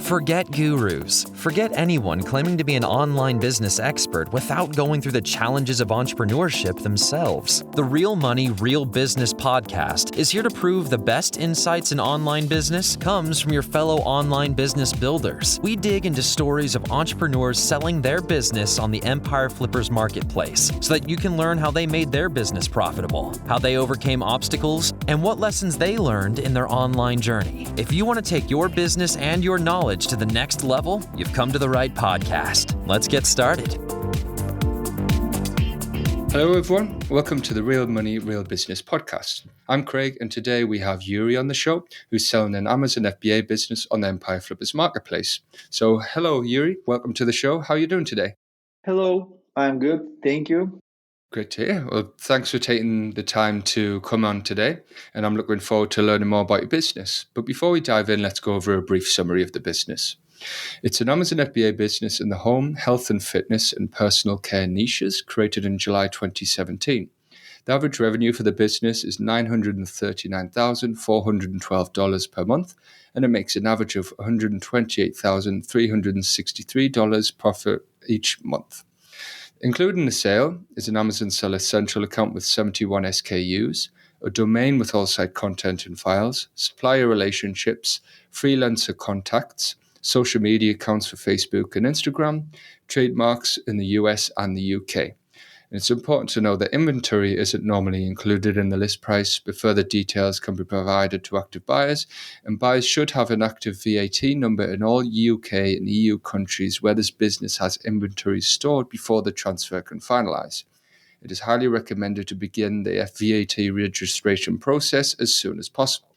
Forget gurus. Forget anyone claiming to be an online business expert without going through the challenges of entrepreneurship themselves. The Real Money, Real Business podcast is here to prove the best insights in online business comes from your fellow online business builders. We dig into stories of entrepreneurs selling their business on the Empire Flippers marketplace so that you can learn how they made their business profitable, how they overcame obstacles, and what lessons they learned in their online journey. If you want to take your business and your knowledge to the next level, you've come to the right podcast. Let's get started. Hello everyone, welcome to the Real Money, Real Business podcast. I'm Craig, and today we have Yuri on the show, who's selling an Amazon FBA business on the Empire Flippers marketplace. So hello Yuri, welcome to the show. How are you doing today? Hello, I'm good, thank you. Great to hear. Well, thanks for taking the time to come on today, and I'm looking forward to learning more about your business. But before we dive in, let's go over a brief summary of the business. It's an Amazon FBA business in the home, health and fitness, and personal care niches, created in July 2017. The average revenue for the business is $939,412 per month, and it makes an average of $128,363 profit each month. Including the sale is an Amazon Seller Central account with 71 SKUs, a domain with all site content and files, supplier relationships, freelancer contacts, social media accounts for Facebook and Instagram, trademarks in the US and the UK. And it's important to know that inventory isn't normally included in the list price, but further details can be provided to active buyers, and buyers should have an active VAT number in all UK and EU countries where this business has inventory stored before the transfer can finalise. It is highly recommended to begin the VAT registration process as soon as possible.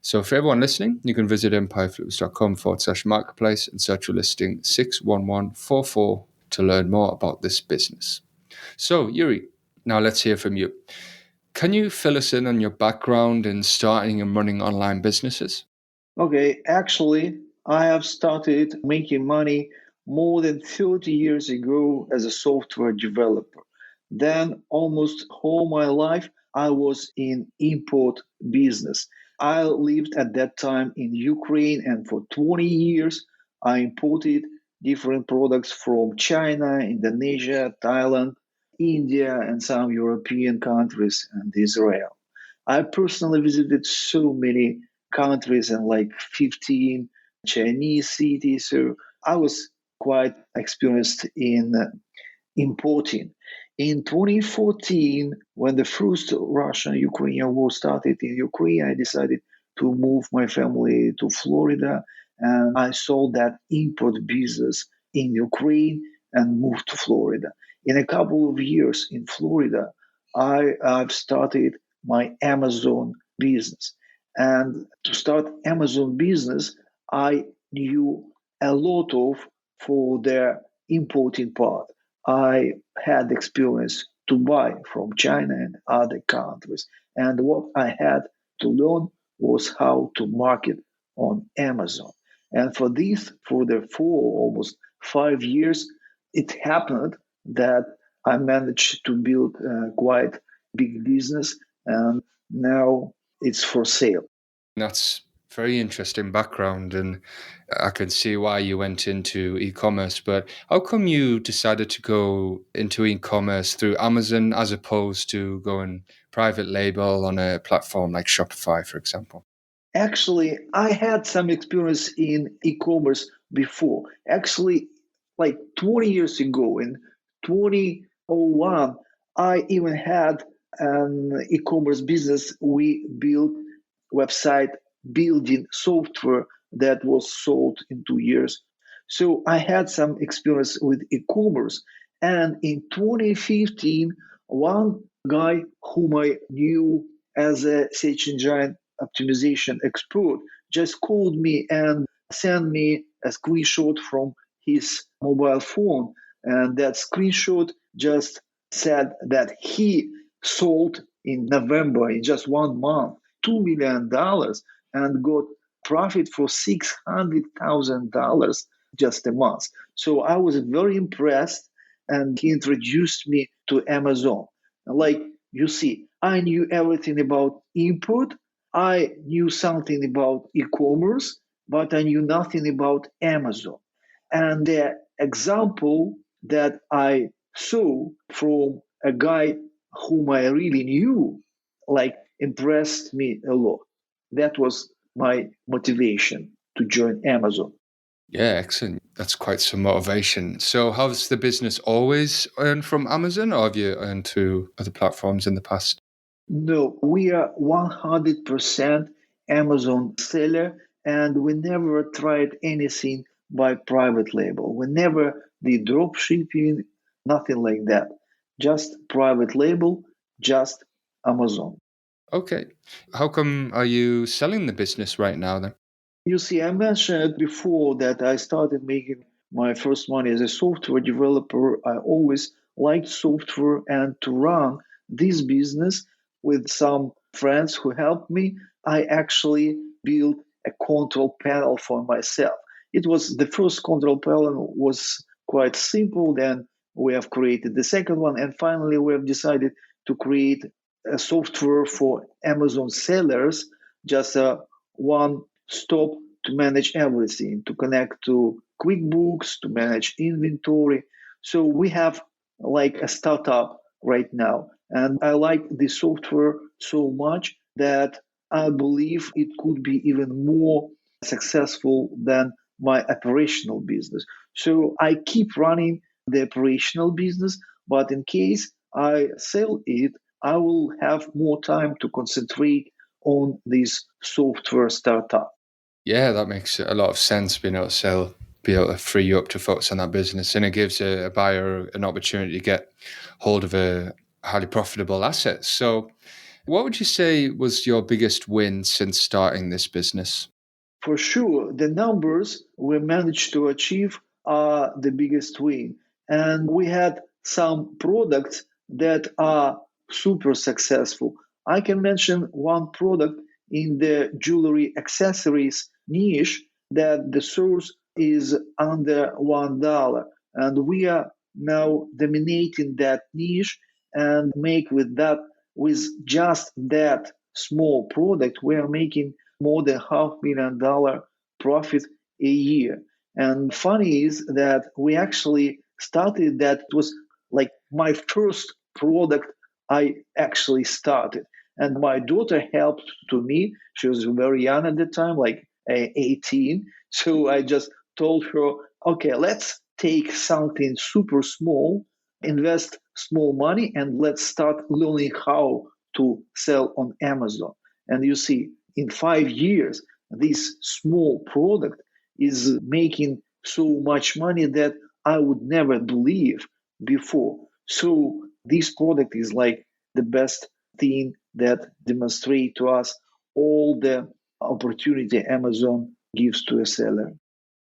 So for everyone listening, you can visit empireflippers.com/marketplace and search for listing 61144 to learn more about this business. So, Yuri, now let's hear from you. Can you fill us in on your background in starting and running online businesses? Okay, actually, I have started making money more than 30 years ago as a software developer. Then, almost all my life, I was in import business. I lived at that time in Ukraine, and for 20 years, I imported different products from China, Indonesia, Thailand, India, and some European countries, and Israel. I personally visited so many countries and like 15 Chinese cities, so I was quite experienced in importing. In 2014, when the first Russian-Ukrainian war started in Ukraine, I decided to move my family to Florida, and I sold that import business in Ukraine and moved to Florida. In a couple of years in Florida, I've started my Amazon business. And to start Amazon business, I knew a lot of for the importing part. I had experience to buy from China and other countries. And what I had to learn was how to market on Amazon. And for the 5 years, it happened that I managed to build quite big business, and now it's for sale. That's very interesting background, and I can see why you went into e-commerce, but how come you decided to go into e-commerce through Amazon as opposed to going private label on a platform like Shopify, for example? Actually, I had some experience in e-commerce before. Actually, like 20 years ago, in 2001, I even had an e-commerce business. We built website building software that was sold in 2 years. So I had some experience with e-commerce. And in 2015, one guy whom I knew as a search engine optimization expert just called me and sent me a screenshot from his mobile phone. And that screenshot just said that he sold in November, in just 1 month, $2 million and got profit for $600,000 just a month. So I was very impressed, and he introduced me to Amazon. Like you see, I knew everything about import. I knew something about e-commerce, but I knew nothing about Amazon. And the example that I saw from a guy whom I really knew, like, impressed me a lot. That was my motivation to join Amazon. Yeah, excellent. That's quite some motivation. So, has the business always earned from Amazon, or have you earned through other platforms in the past? No, we are 100% Amazon seller, and we never tried anything by private label. We never did drop shipping, nothing like that. Just private label, just Amazon. Okay. How come are you selling the business right now then? You see, I mentioned before that I started making my first money as a software developer. I always liked software and to run this business with some friends who helped me. I actually built a control panel for myself. It was the first control panel was quite simple. Then we have created the second one, and finally we have decided to create a software for Amazon sellers, just a one stop to manage everything, to connect to QuickBooks, to manage inventory. So we have like a startup right now. And I like the software so much that I believe it could be even more successful than my operational business. So I keep running the operational business, but in case I sell it, I will have more time to concentrate on this software startup. Yeah, that makes a lot of sense being able to sell, be able to free you up to focus on that business. And it gives a buyer an opportunity to get hold of a highly profitable asset. So, what would you say was your biggest win since starting this business? For sure, the numbers we managed to achieve are the biggest win. And we had some products that are super successful. I can mention one product in the jewelry accessories niche that the source is under $1. And we are now dominating that niche and make with just that small product, we are making more than $500,000 profit a year. And funny is that we actually started that. It was like my first product I actually started. And my daughter helped to me. She was very young at the time, like 18. So I just told her, okay, let's take something super small, invest small money, and let's start learning how to sell on Amazon. And you see, in 5 years, this small product is making so much money that I would never believe before. So this product is like the best thing that demonstrate to us all the opportunity Amazon gives to a seller.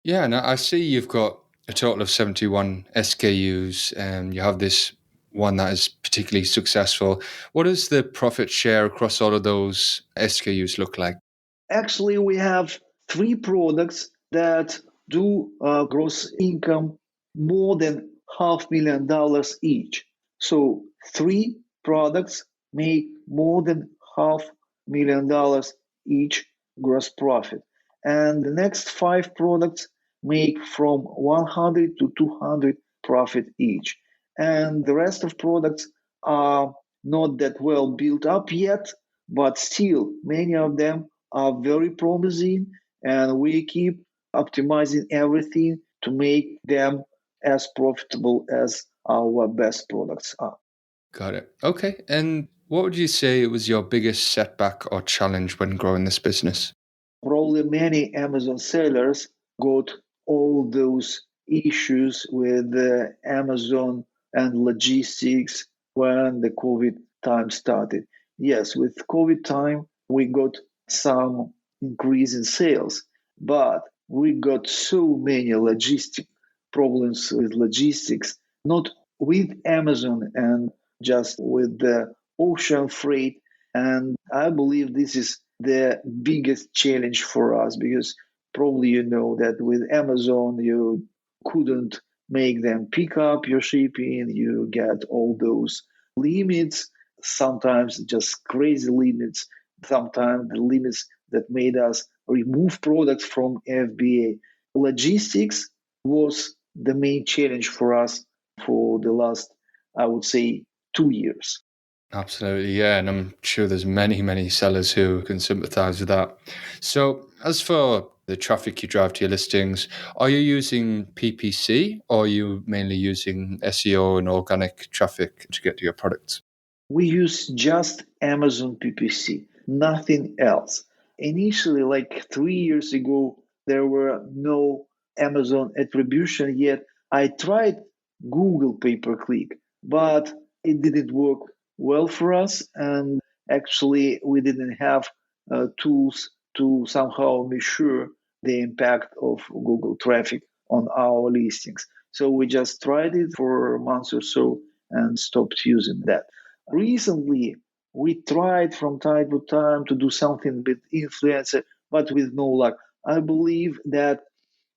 Yeah, and I see you've got a total of 71 SKUs, and you have this one that is particularly successful. What does the profit share across all of those SKUs look like? Actually, we have three products that do gross income more than $500,000 each. So three products make more than $500,000 each gross profit. And the next five products make from 100 to 200 profit each. And the rest of products are not that well built up yet, but still many of them are very promising, and we keep optimizing everything to make them as profitable as our best products are. Got it. Okay. And what would you say was your biggest setback or challenge when growing this business? Probably many Amazon sellers got all those issues with Amazon and logistics when the COVID time started. Yes, with COVID time, we got some increase in sales, but we got so many logistic problems with logistics, not with Amazon and just with the ocean freight. And I believe this is the biggest challenge for us because probably you know that with Amazon you couldn't make them pick up your shipping. You get all those limits, sometimes just crazy limits sometimes the limits that made us remove products from FBA. Logistics was the main challenge for us for the last, I would say, 2 years. Absolutely, yeah. And I'm sure there's many sellers who can sympathize with that. So, as for the traffic you drive to your listings, are you using PPC or are you mainly using SEO and organic traffic to get to your products? We use just Amazon PPC, nothing else. Initially, like 3 years ago, there were no Amazon attribution yet. I tried Google pay per click, but it didn't work well for us. And actually, we didn't have tools to somehow measure the impact of Google traffic on our listings. So we just tried it for a month or so and stopped using that. Recently, we tried from time to time to do something with influencer, but with no luck. I believe that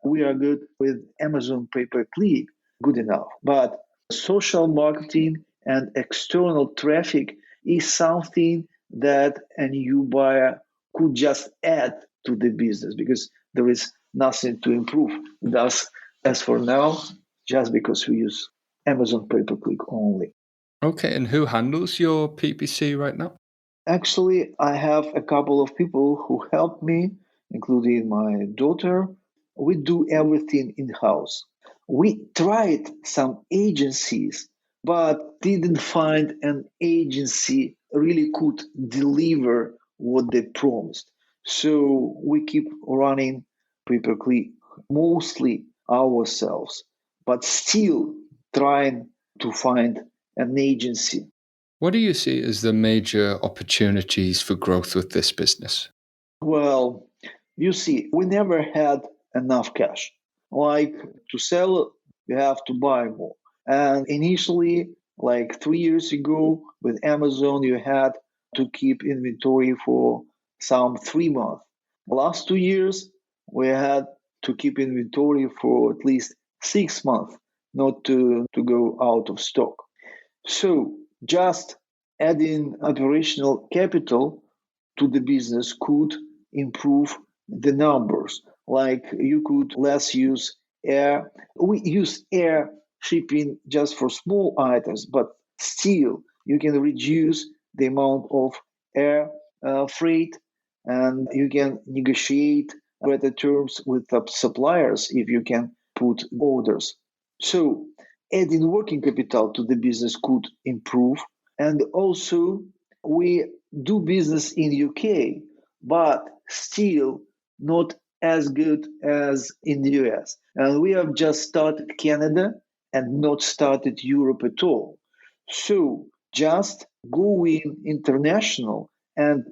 we are good with Amazon pay per click, good enough. But social marketing and external traffic is something that a new buyer could just add to the business because there is nothing to improve. Thus, as for now, just because we use Amazon pay per click only. Okay, and who handles your PPC right now? Actually, I have a couple of people who help me, including my daughter. We do everything in house. We tried some agencies, but didn't find an agency really could deliver what they promised. So we keep running pay per click mostly ourselves, but still trying to find an agency. What do you see as the major opportunities for growth with this business? Well, you see, we never had enough cash. Like to sell, you have to buy more. And initially, like 3 years ago with Amazon, you had to keep inventory for some 3 months. Last 2 years, we had to keep inventory for at least 6 months, not to go out of stock. So just adding operational capital to the business could improve the numbers. Like you could less use air. We use air shipping just for small items, but still you can reduce the amount of air freight and you can negotiate better terms with the suppliers if you can put orders. So adding working capital to the business could improve. And also we do business in UK, but still not as good as in the US. And we have just started Canada and not started Europe at all. So just going international and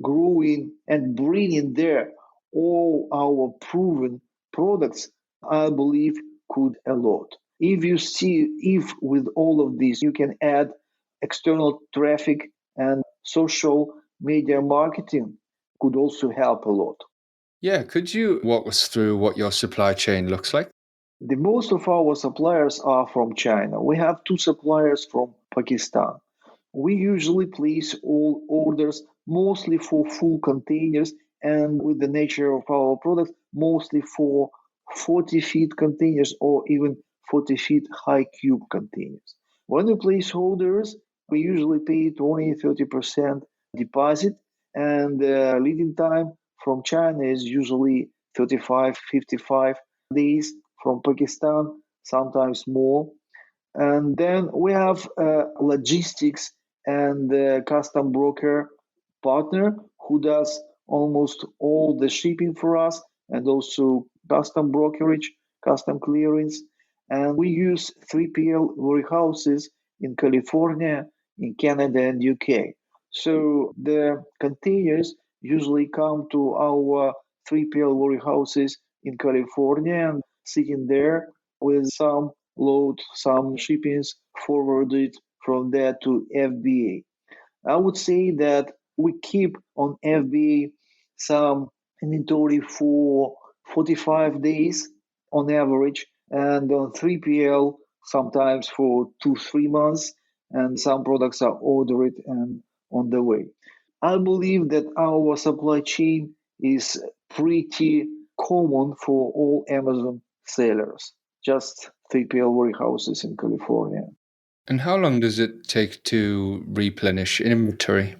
growing and bringing there all our proven products, I believe could a lot. If you see, if with all of this you can add external traffic and social media marketing could also help a lot. Yeah, could you walk us through what your supply chain looks like? The most of our suppliers are from China. We have two suppliers from Pakistan. We usually place all orders mostly for full containers and with the nature of our products, mostly for 40 feet containers or even 40 feet high cube containers. When we place orders, we usually pay 20-30% deposit, and the leading time from China is usually 35-55 days, from Pakistan, sometimes more. And then we have logistics and custom broker partner who does almost all the shipping for us and also custom brokerage, custom clearance. And we use 3PL warehouses in California, in Canada, and UK. So the containers usually come to our 3PL warehouses in California and sitting there with some load, some shippings forwarded from there to FBA. I would say that we keep on FBA some inventory for 45 days on average, and on 3PL sometimes for 2-3 months, and some products are ordered and on the way. I believe that our supply chain is pretty common for all Amazon sellers, just 3PL warehouses in California. And how long does it take to replenish inventory?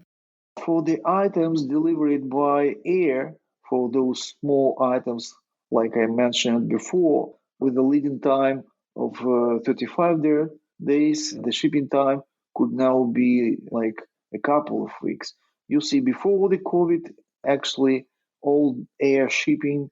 For the items delivered by air, for those small items, like I mentioned before, with a leading time of 35 days, the shipping time could now be like a couple of weeks. You see, before the COVID, actually, all air shipping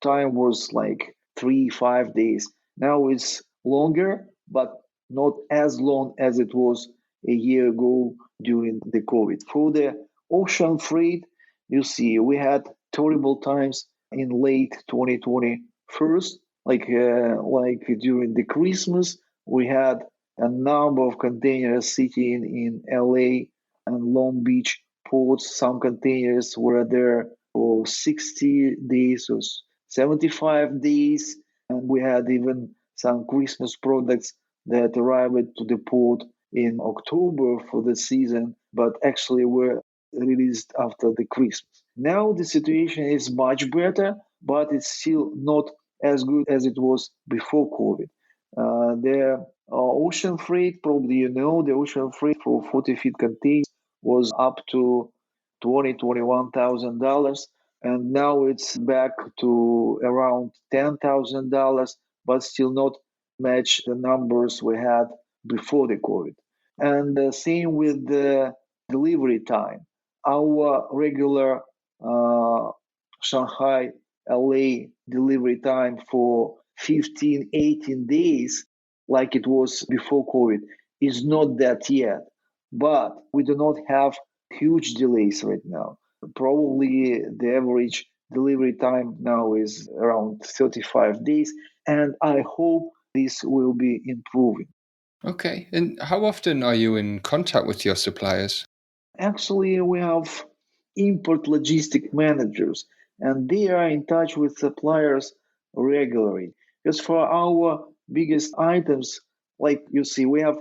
time was like 3, 5 days. Now it's longer, but not as long as it was a year ago during the COVID. For the ocean freight, you see, we had terrible times in late 2020. First, like during the Christmas, we had a number of containers sitting in LA and Long Beach ports. Some containers were there for 60 days or 75 days, and we had even some Christmas products that arrived to the port in October for the season, but actually were released after the Christmas. Now the situation is much better, but it's still not as good as it was before COVID. The ocean freight, probably you know, the ocean freight for 40 feet containers was up to $21,000, and now it's back to around $10,000, but still not match the numbers we had before the COVID. And the same with the delivery time. Our regular Shanghai, LA delivery time for 15, 18 days, like it was before COVID, is not that yet. But we do not have huge delays right now. Probably the average delivery time now is around 35 days, and I hope this will be improving. Okay. And how often are you in contact with your suppliers? Actually, we have import logistic managers, and they are in touch with suppliers regularly. Because for our biggest items, like you see, we have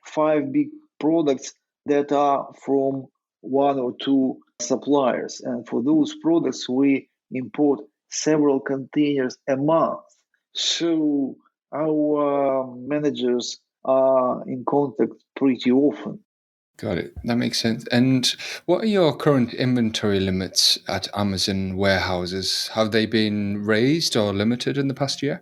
five big products that are from one or two suppliers. And for those products, we import several containers a month. So our managers are in contact pretty often. Got it. That makes sense. And what are your current inventory limits at Amazon warehouses? Have they been raised or limited in the past year?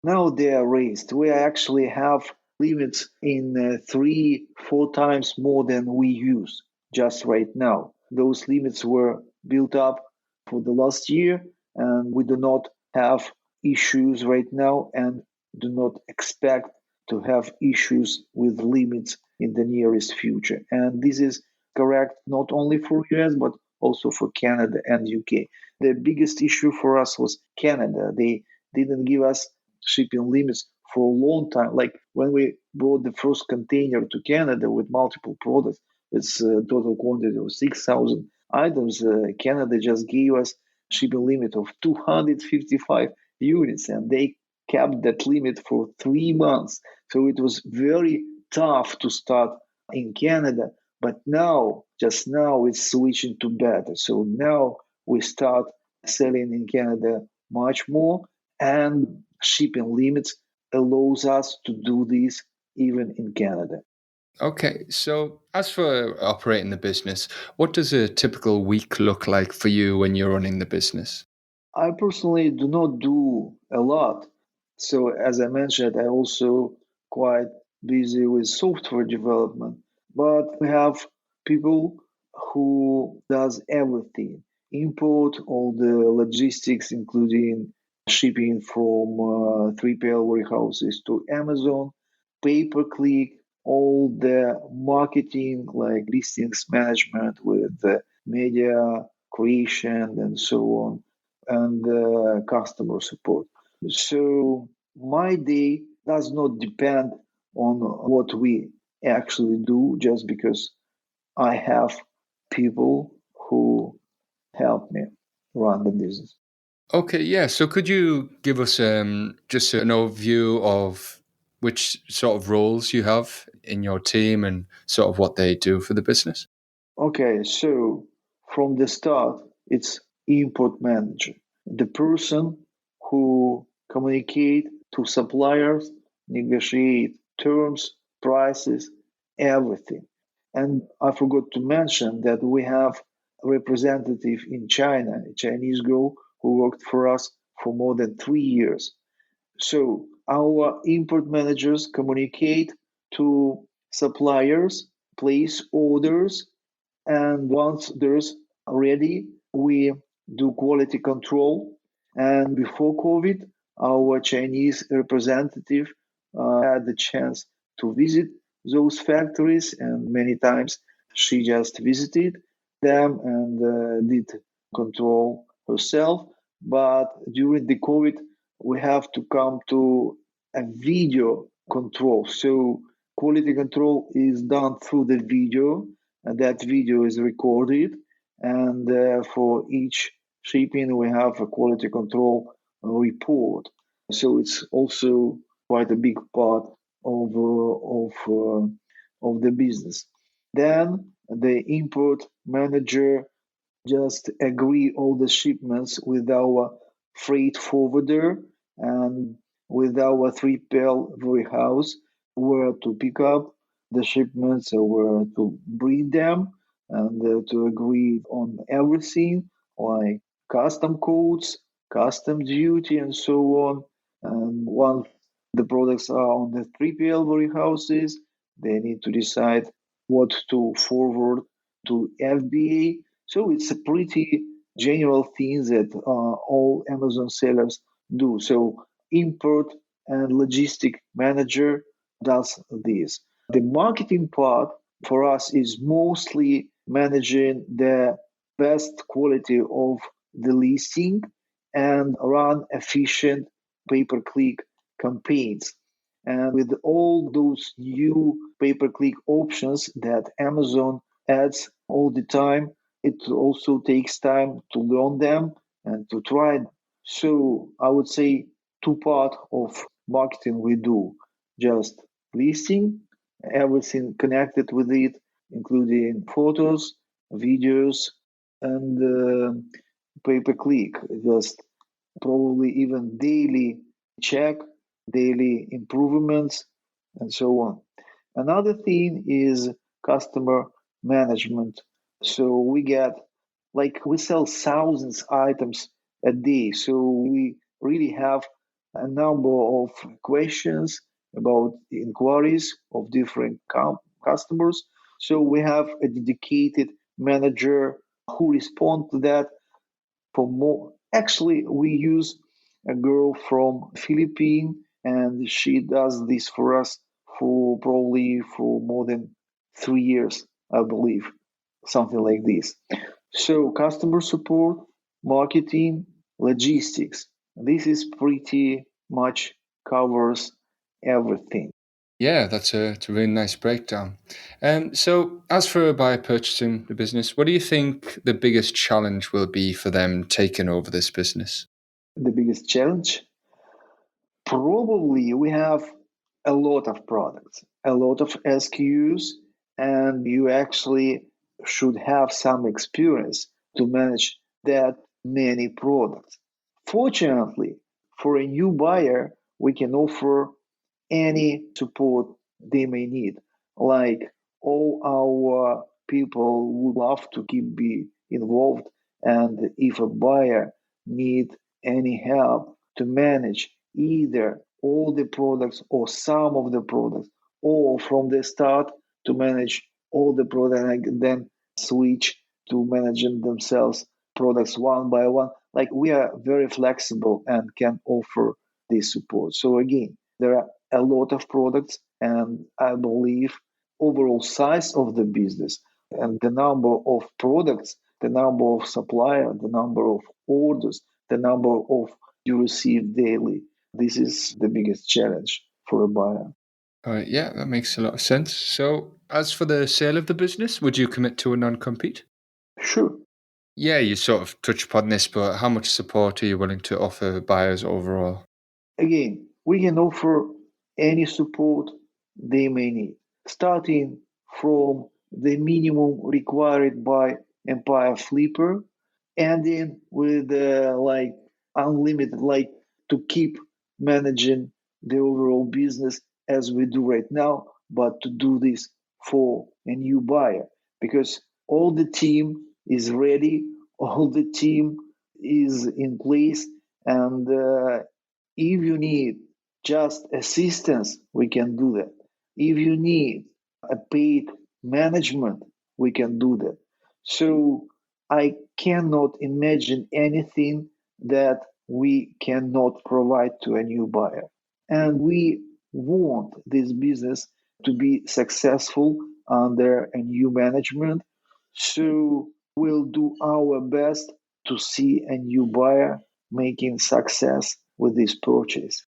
Now they are raised. We actually have limits in 3, 4 times more than we use just right now. Those limits were built up for the last year, and we do not have issues right now and do not expect to have issues with limits in the nearest future. And this is correct not only for US but also for Canada and UK. The biggest issue for us was Canada. They didn't give us shipping limits for a long time. Like when we brought the first container to Canada with multiple products, it's a total quantity of 6,000 items. Canada just gave us shipping limit of 255 units, and they kept that limit for 3 months. So it was very tough to start in Canada. But now, just now, it's switching to better. So now we start selling in Canada much more, and shipping limits allows us to do this even in Canada. Okay, so as for operating the business, what does a typical week look like for you when you're running the business? I personally do not do a lot. So as I mentioned, I also quite busy with software development. But we have people who does everything. Import all the logistics, including shipping from 3PL warehouses to Amazon, pay-per-click, all the marketing like listings management with the media creation and so on, and customer support. So my day does not depend on what we actually do just because I have people who help me run the business. Okay, yeah. So could you give us just an overview of which sort of roles you have in your team and sort of what they do for the business? Okay, so from the start, it's import manager, the person who communicate to suppliers, negotiate terms, prices, everything. And I forgot to mention that we have a representative in China, a Chinese girl who worked for us for more than 3 years. So our import managers communicate to suppliers, place orders, and once there's ready, we do quality control. And before COVID, our Chinese representative had the chance to visit those factories, and many times she just visited them and did control herself. But during the COVID, we have to come to a video control. So quality control is done through the video, and that video is recorded. And for each shipping, we have a quality control report. So it's also quite a big part of the business. Then the import manager just agree all the shipments with our freight forwarder and with our 3PL warehouse where to pick up the shipments or where to bring them and to agree on everything like custom codes, custom duty, and so on. And once the products are on the 3PL warehouses, they need to decide what to forward to FBA. So it's a pretty general thing that all Amazon sellers do. So import and logistic manager does this. The marketing part for us is mostly managing the best quality of the listing and run efficient pay-per-click campaigns. And with all those new pay-per-click options that Amazon adds all the time, it also takes time to learn them and to try them. So I would say two part of marketing we do, just listing, everything connected with it, including photos, videos, and pay-per-click, just probably even daily check, daily improvements, and so on. Another thing is customer management. So we sell thousands items a day. So we really have a number of questions about inquiries of different customers. So we have a dedicated manager who respond to that for more. Actually, we use a girl from Philippines, and she does this for us for more than 3 years, I believe, something like this. So customer support, marketing, logistics. This is pretty much covers everything. Yeah, it's a really nice breakdown. So, as for a buyer purchasing the business, what do you think the biggest challenge will be for them taking over this business? The biggest challenge? Probably we have a lot of products, a lot of SKUs, and you actually should have some experience to manage that many products. Fortunately, for a new buyer, we can offer any support they may need. Like all our people would love to keep be involved, and if a buyer need any help to manage either all the products or some of the products, or from the start to manage all the products and then switch to managing themselves products one by one. Like we are very flexible and can offer this support. So again, there are a lot of products, and I believe overall size of the business and the number of products, the number of suppliers, the number of orders, the number of you receive daily. This is the biggest challenge for a buyer. Yeah, that makes a lot of sense. So, as for the sale of the business, would you commit to a non compete? Sure. Yeah, you sort of touched upon this, but how much support are you willing to offer buyers overall? Again, we can offer any support they may need, starting from the minimum required by empire flipper, ending with like unlimited, like to keep managing the overall business as we do right now, but to do this for a new buyer because all the team is ready, all the team is in place, and if you need just assistance, we can do that. If you need a paid management, we can do that. So I cannot imagine anything that we cannot provide to a new buyer. And we want this business to be successful under a new management. So we'll do our best to see a new buyer making success with this purchase.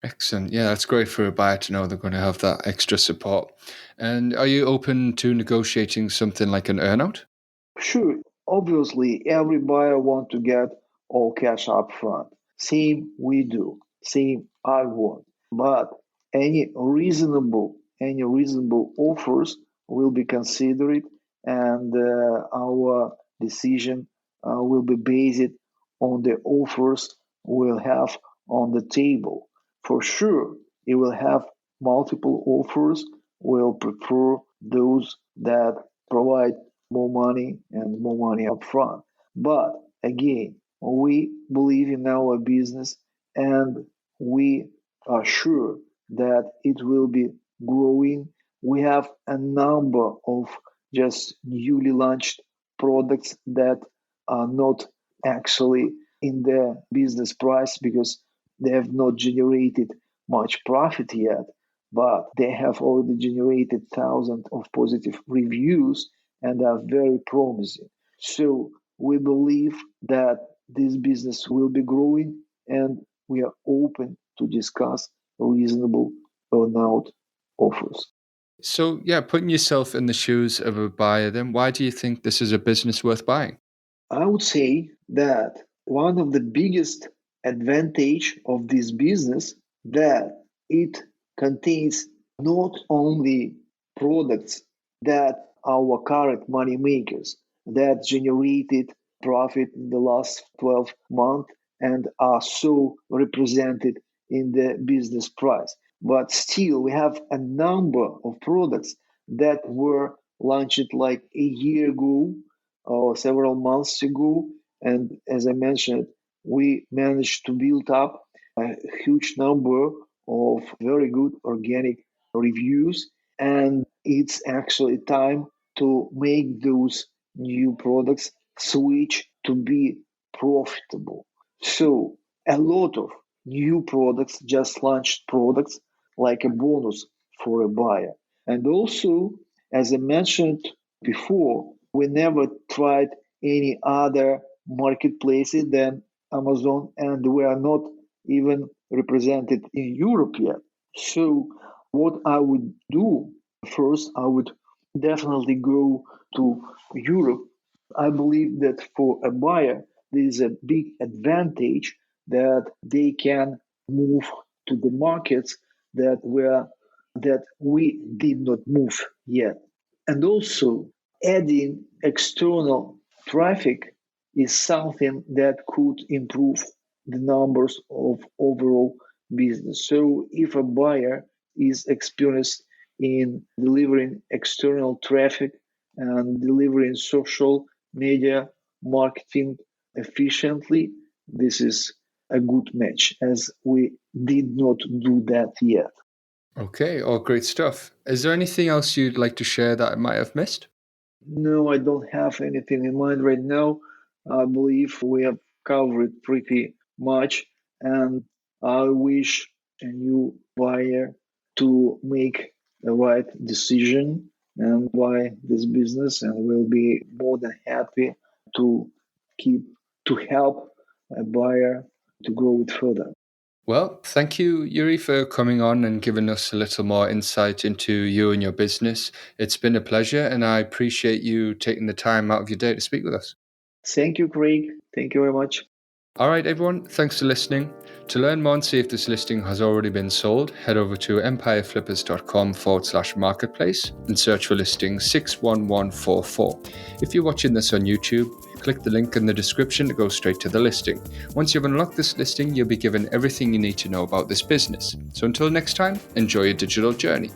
Excellent. Yeah, that's great for a buyer to know they're going to have that extra support. And are you open to negotiating something like an earnout? Sure, obviously, every buyer want to get all cash up front. Same we do. Same I want. But any reasonable offers will be considered, and our decision will be based on the offers we'll have on the table. For sure, you will have multiple offers. We'll prefer those that provide more money and more money upfront. But again, we believe in our business and we are sure that it will be growing. We have a number of just newly launched products that are not actually in the business price because they have not generated much profit yet, but they have already generated thousands of positive reviews and are very promising. So we believe that this business will be growing and we are open to discuss reasonable earnout offers. So, yeah, putting yourself in the shoes of a buyer, then why do you think this is a business worth buying? I would say that one of the biggest advantage of this business that it contains not only products that our current money makers that generated profit in the last 12 months and are so represented in the business price, but still we have a number of products that were launched like a year ago or several months ago. And as I mentioned, we managed to build up a huge number of very good organic reviews. And it's actually time to make those new products switch to be profitable. So, a lot of new products, just launched products, like a bonus for a buyer. And also, as I mentioned before, we never tried any other marketplaces than Amazon, and we are not even represented in Europe yet. So, what I would do first, I would definitely go to Europe. I believe that for a buyer, there is a big advantage that they can move to the markets that we did not move yet. And also, adding external traffic is something that could improve the numbers of overall business. So, if a buyer is experienced in delivering external traffic and delivering social media marketing efficiently, this is a good match as we did not do that yet. Okay, all great stuff. Is there anything else you'd like to share that I might have missed? No, I don't have anything in mind right now. I believe we have covered pretty much, and I wish a new buyer to make the right decision and buy this business, and will be more than happy to keep to help a buyer to grow it further. Well, thank you, Yuri, for coming on and giving us a little more insight into you and your business. It's been a pleasure, and I appreciate you taking the time out of your day to speak with us. Thank you, Craig. Thank you very much. All right, everyone, thanks for listening. To learn more and see if this listing has already been sold, head over to empireflippers.com/marketplace and search for listing 61144. If you're watching this on YouTube, click the link in the description to go straight to the listing. Once you've unlocked this listing, you'll be given everything you need to know about this business. So until next time, enjoy your digital journey.